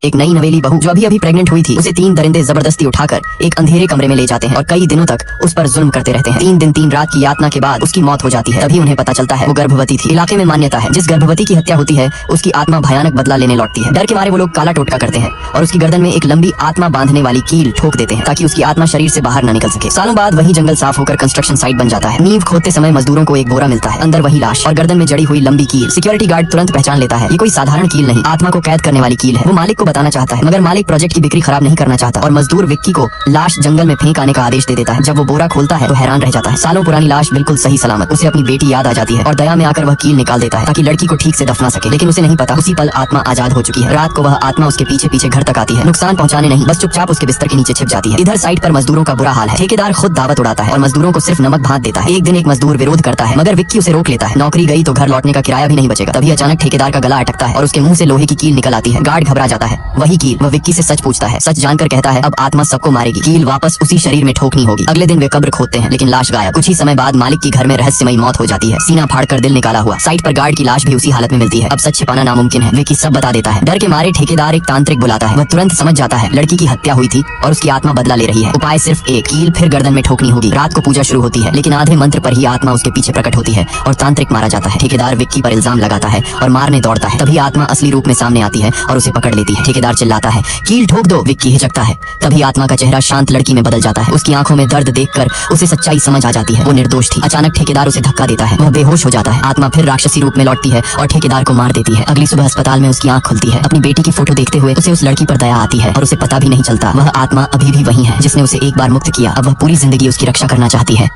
एक नई नवेली बहू जो अभी अभी प्रेग्नेंट हुई थी, उसे 3 दरिंदे जबरदस्ती उठाकर एक अंधेरे कमरे में ले जाते हैं और कई दिनों तक उस पर जुल्म करते रहते हैं। 3 दिन 3 रात की यातना के बाद उसकी मौत हो जाती है। तभी उन्हें पता चलता है वो गर्भवती थी। इलाके में मान्यता है जिस गर्भवती की हत्या होती है उसकी आत्मा भयानक बदला लेने लौटती है। डर के मारे वो लोग काला टोटका करते हैं और उसकी गर्दन में एक लंबी आत्मा बांधने वाली कील ठोक देते हैं ताकि उसकी आत्मा शरीर से बाहर न निकल सके। सालों बाद वही जंगल साफ होकर कंस्ट्रक्शन साइट बन जाता है। नींव खोदते समय मजदूरों को एक बोरा मिलता है, अंदर वही लाश और गर्दन में जड़ी हुई लंबी कील। सिक्योरिटी गार्ड तुरंत पहचान लेता है ये कोई साधारण कील नहीं, आत्मा को कैद करने वाली कील है। वो मालिक को बताना चाहता है मगर मालिक प्रोजेक्ट की बिक्री खराब नहीं करना चाहता और मजदूर विक्की को लाश जंगल में फेंक आने का आदेश दे देता है। जब वो बोरा खोलता है तो हैरान रह जाता है। सालों पुरानी लाश बिल्कुल सही सलामत। उसे अपनी बेटी याद आ जाती है और दया में आकर वह कील निकाल देता है ताकि लड़की को ठीक से दफना सके। लेकिन उसे नहीं पता उसी पल आत्मा आजाद हो चुकी है। रात को वह आत्मा उसके पीछे पीछे घर तक आती है, नुकसान पहुंचाने नहीं, बस चुपचाप उसके बिस्तर के नीचे छिप जाती है। इधर साइट पर मजदूरों का बुरा हाल है। ठेकेदार खुद दावत उड़ाता है और मजदूरों को सिर्फ नमक भात देता है। एक दिन एक मजदूर विरोध करता है मगर विक्की उसे रोक लेता है। नौकरी गई तो घर लौटने का किराया भी नहीं बचेगा। तभी अचानक ठेकेदार का गला अटकता है और उसके मुंह से लोहे की कील निकल आती है। गार्ड घबरा जाता है। वही कील। वह विक्की से सच पूछता है। सच जानकर कहता है अब आत्मा सबको मारेगी, कील वापस उसी शरीर में ठोकनी होगी। अगले दिन वे कब्र खोदते हैं लेकिन लाश गायब। कुछ ही समय बाद मालिक की घर में रहस्यमयी मौत हो जाती है, सीना फाड़कर दिल निकाला हुआ। साइट पर गार्ड की लाश भी उसी हालत में मिलती है। अब सच छिपाना नामुमकिन है। विक्की सब बता देता है। डर के मारे ठेकेदार एक तांत्रिक बुलाता है। वह तुरंत समझ जाता है लड़की की हत्या हुई थी और उसकी आत्मा बदला ले रही है। उपाय सिर्फ एक, कील फिर गर्दन में ठोकनी होगी। रात को पूजा शुरू होती है लेकिन आधे मंत्र पर ही आत्मा उसके पीछे प्रकट होती है और तांत्रिक मारा जाता है। ठेकेदार विक्की पर इल्जाम लगाता है और मारने दौड़ता है। तभी आत्मा असली रूप में सामने आती है और उसे पकड़ लेती है। ठेकेदार चिल्लाता है कील ठोक दो। विक्की हिचकता है। तभी आत्मा का चेहरा शांत लड़की में बदल जाता है। उसकी आंखों में दर्द देखकर उसे सच्चाई समझ आ जाती है। वो निर्दोष थी। अचानक ठेकेदार उसे धक्का देता है। वह बेहोश हो जाता है। आत्मा फिर राक्षसी रूप में लौटती है और ठेकेदार को मार देती है। अगली सुबह अस्पताल में उसकी आंख खुलती है। अपनी बेटी की फोटो देखते हुए उसे उस लड़की पर दया आती है और उसे पता भी नहीं चलता वह आत्मा अभी भी वही है जिसने उसे एक बार मुक्त किया। अब वह पूरी जिंदगी उसकी रक्षा करना चाहती है।